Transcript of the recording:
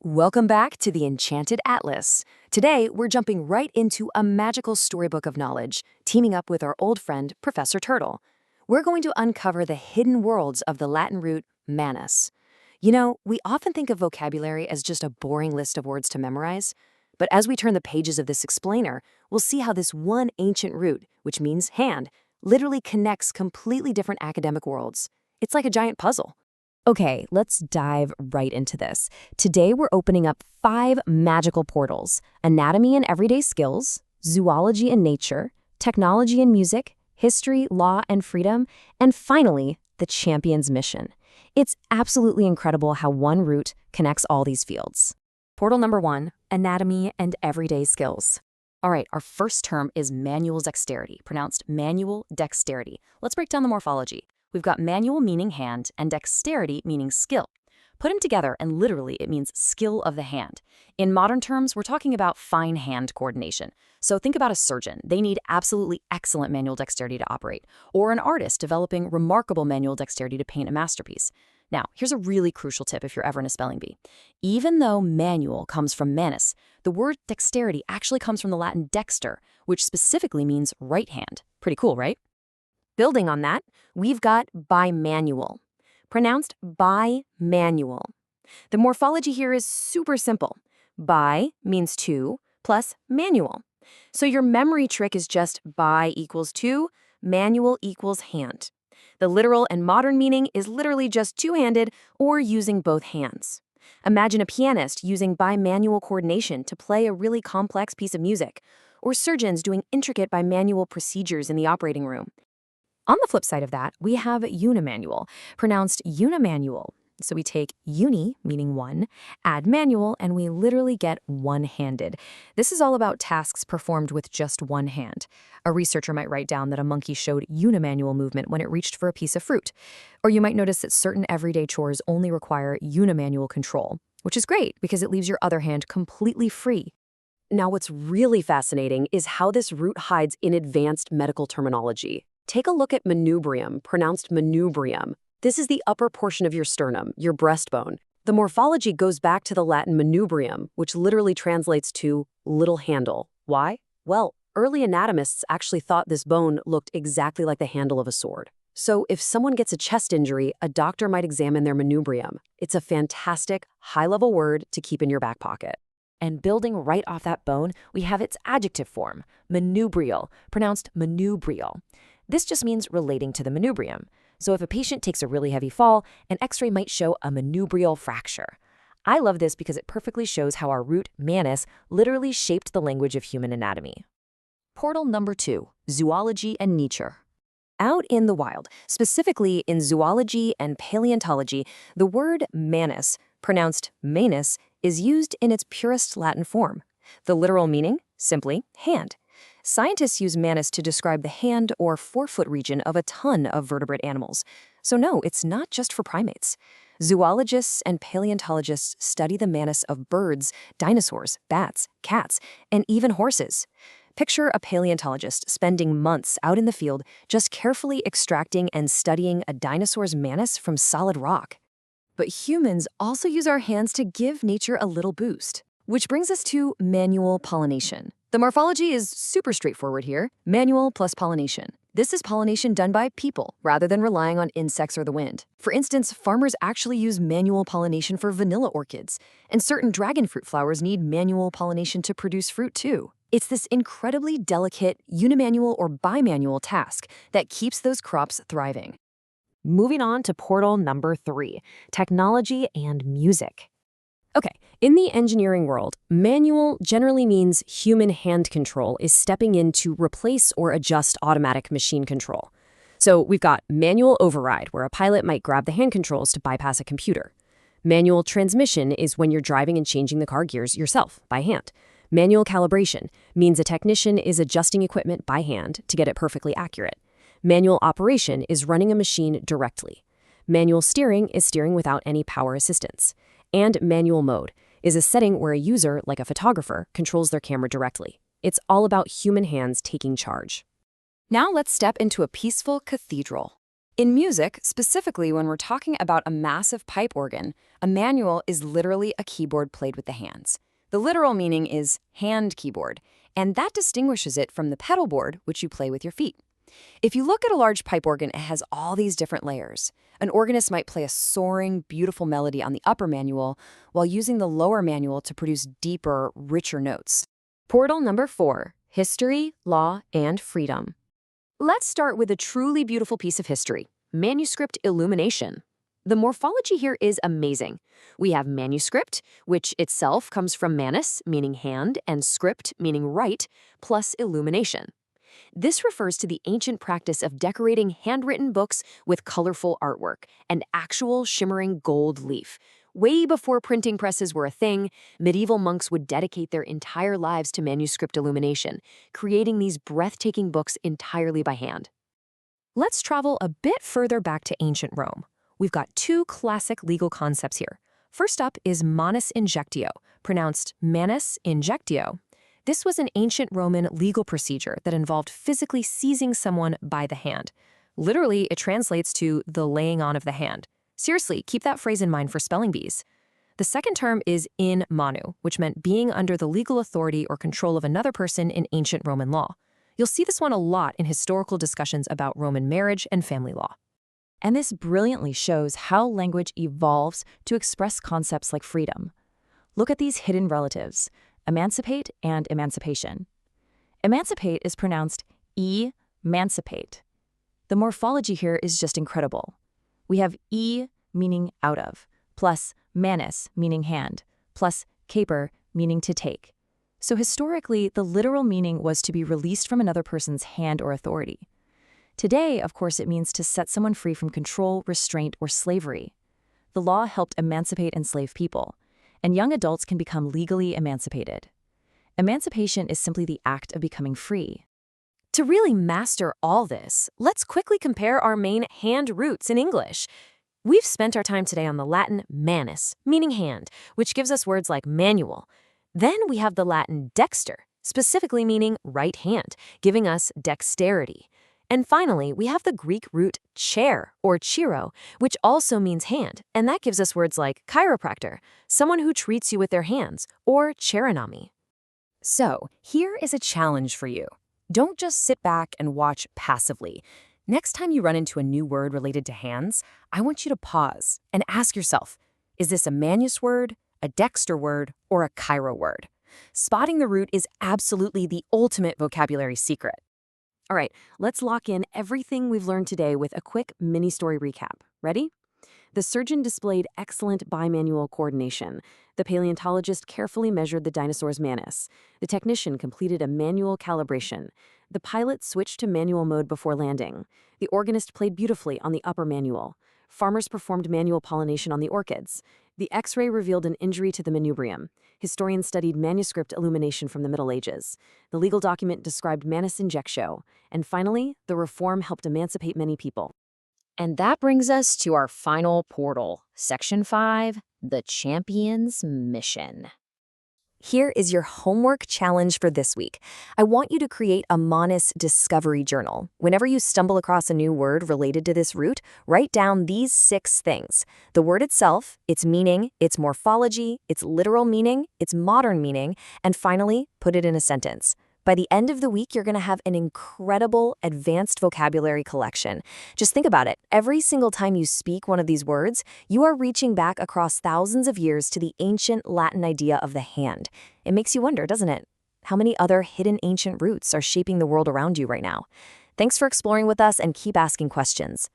Welcome back to the Enchanted Atlas. Today, we're jumping right into a magical storybook of knowledge, teaming up with our old friend, Professor Turtle. We're going to uncover the hidden worlds of the Latin root manus. You know, we often think of vocabulary as just a boring list of words to memorize, but as we turn the pages of this explainer, we'll see how this one ancient root, which means hand, literally connects completely different academic worlds. It's like a giant puzzle. Okay, let's dive right into this. Today we're opening up 5 magical portals: anatomy and everyday skills, zoology and nature, technology and music, history, law and freedom, and finally, the champion's mission. It's absolutely incredible how one root connects all these fields. Portal number 1, anatomy and everyday skills. All right, our first term is manual dexterity, pronounced manual dexterity. Let's break down the morphology. We've got manual meaning hand and dexterity meaning skill. Put them together and literally it means skill of the hand. In modern terms, we're talking about fine hand coordination. So think about a surgeon. They need absolutely excellent manual dexterity to operate, or an artist developing remarkable manual dexterity to paint a masterpiece. Now, here's a really crucial tip if you're ever in a spelling bee. Even though manual comes from manus, the word dexterity actually comes from the Latin dexter, which specifically means right hand. Pretty cool, right? Building on that, we've got bimanual, pronounced bimanual. The morphology here is super simple. Bi means two plus manual. So your memory trick is just bi equals two, manual equals hand. The literal and modern meaning is literally just two-handed or using both hands. Imagine a pianist using bimanual coordination to play a really complex piece of music, or surgeons doing intricate bimanual procedures in the operating room. On the flip side of that, we have unimanual, pronounced unimanual. So we take uni, meaning one, add manual, and we literally get one-handed. This is all about tasks performed with just one hand. A researcher might write down that a monkey showed unimanual movement when it reached for a piece of fruit. Or you might notice that certain everyday chores only require unimanual control, which is great because it leaves your other hand completely free. Now, what's really fascinating is how this root hides in advanced medical terminology. Take a look at manubrium, pronounced manubrium. This is the upper portion of your sternum, your breastbone. The morphology goes back to the Latin manubrium, which literally translates to little handle. Why? Well, early anatomists actually thought this bone looked exactly like the handle of a sword. So if someone gets a chest injury, a doctor might examine their manubrium. It's a fantastic, high-level word to keep in your back pocket. And building right off that bone, we have its adjective form, manubrial, pronounced manubrial. This just means relating to the manubrium. So if a patient takes a really heavy fall, an x-ray might show a manubrial fracture. I love this because it perfectly shows how our root manus literally shaped the language of human anatomy. Portal number 2, zoology and nature. Out in the wild, specifically in zoology and paleontology, the word manus, pronounced manus, is used in its purest Latin form. The literal meaning, simply hand. Scientists use manus to describe the hand or forefoot region of a ton of vertebrate animals. So no, it's not just for primates. Zoologists and paleontologists study the manus of birds, dinosaurs, bats, cats, and even horses. Picture a paleontologist spending months out in the field just carefully extracting and studying a dinosaur's manus from solid rock. But humans also use our hands to give nature a little boost. Which brings us to manual pollination. The morphology is super straightforward here, manual plus pollination. This is pollination done by people, rather than relying on insects or the wind. For instance, farmers actually use manual pollination for vanilla orchids, and certain dragon fruit flowers need manual pollination to produce fruit too. It's this incredibly delicate unimanual or bimanual task that keeps those crops thriving. Moving on to portal number 3, technology and music. Okay, in the engineering world, manual generally means human hand control is stepping in to replace or adjust automatic machine control. So we've got manual override, where a pilot might grab the hand controls to bypass a computer. Manual transmission is when you're driving and changing the car gears yourself, by hand. Manual calibration means a technician is adjusting equipment by hand to get it perfectly accurate. Manual operation is running a machine directly. Manual steering is steering without any power assistance. And manual mode is a setting where a user, like a photographer, controls their camera directly. It's all about human hands taking charge. Now let's step into a peaceful cathedral. In music, specifically when we're talking about a massive pipe organ, a manual is literally a keyboard played with the hands. The literal meaning is hand keyboard, and that distinguishes it from the pedal board, which you play with your feet. If you look at a large pipe organ, it has all these different layers. An organist might play a soaring, beautiful melody on the upper manual while using the lower manual to produce deeper, richer notes. Portal number 4, History, Law, and Freedom. Let's start with a truly beautiful piece of history, manuscript illumination. The morphology here is amazing. We have manuscript, which itself comes from manus, meaning hand, and script, meaning write, plus illumination. This refers to the ancient practice of decorating handwritten books with colorful artwork and actual shimmering gold leaf. Way before printing presses were a thing, medieval monks would dedicate their entire lives to manuscript illumination, creating these breathtaking books entirely by hand. Let's travel a bit further back to ancient Rome. We've got two classic legal concepts here. First up is manus injectio, pronounced manus injectio. This was an ancient Roman legal procedure that involved physically seizing someone by the hand. Literally, it translates to the laying on of the hand. Seriously, keep that phrase in mind for spelling bees. The second term is in manu, which meant being under the legal authority or control of another person in ancient Roman law. You'll see this one a lot in historical discussions about Roman marriage and family law. And this brilliantly shows how language evolves to express concepts like freedom. Look at these hidden relatives, emancipate and emancipation. Emancipate is pronounced e-mancipate. The morphology here is just incredible. We have e meaning out of, plus manus meaning hand, plus caper meaning to take. So historically, the literal meaning was to be released from another person's hand or authority. Today, of course, it means to set someone free from control, restraint, or slavery. The law helped emancipate enslaved people, and young adults can become legally emancipated. Emancipation is simply the act of becoming free. To really master all this, let's quickly compare our main hand roots in English. We've spent our time today on the Latin manus, meaning hand, which gives us words like manual. Then we have the Latin dexter, specifically meaning right hand, giving us dexterity. And finally, we have the Greek root chair, or chiro, which also means hand, and that gives us words like chiropractor, someone who treats you with their hands, or chironomy. So, here is a challenge for you. Don't just sit back and watch passively. Next time you run into a new word related to hands, I want you to pause and ask yourself, is this a manus word, a dexter word, or a chiro word? Spotting the root is absolutely the ultimate vocabulary secret. All right, let's lock in everything we've learned today with a quick mini-story recap. Ready? The surgeon displayed excellent bimanual coordination. The paleontologist carefully measured the dinosaur's manus. The technician completed a manual calibration. The pilot switched to manual mode before landing. The organist played beautifully on the upper manual. Farmers performed manual pollination on the orchids. The X-ray revealed an injury to the manubrium. Historians studied manuscript illumination from the Middle Ages. The legal document described manus injectio. And finally, the reform helped emancipate many people. And that brings us to our final portal, Section 5, the Champion's Mission. Here is your homework challenge for this week. I want you to create a MANUS discovery journal. Whenever you stumble across a new word related to this root, write down these 6 things: the word itself, its meaning, its morphology, its literal meaning, its modern meaning, and finally, put it in a sentence. By the end of the week, you're going to have an incredible advanced vocabulary collection. Just think about it. Every single time you speak one of these words, you are reaching back across thousands of years to the ancient Latin idea of the hand. It makes you wonder, doesn't it? How many other hidden ancient roots are shaping the world around you right now? Thanks for exploring with us and keep asking questions.